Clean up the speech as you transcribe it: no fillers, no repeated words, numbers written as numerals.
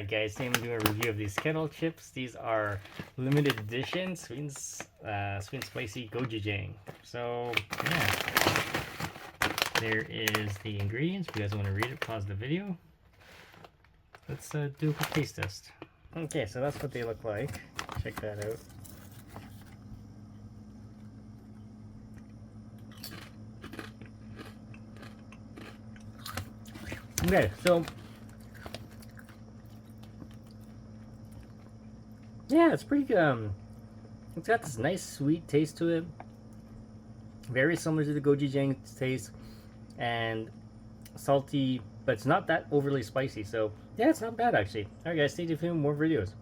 Alright guys, today I'm doing a review of these Kettle chips. These are limited edition sweet and spicy Gochujang. So yeah, there is the ingredients. If you guys want to read it, pause the video. Let's do a quick taste test. Okay, so that's what they look like. Check that out. Okay, so yeah, it's pretty good. It's got this nice sweet taste to it, very similar to the Gochujang taste, and salty, but it's not that overly spicy. So yeah, it's not bad actually. Alright guys, stay tuned for more videos.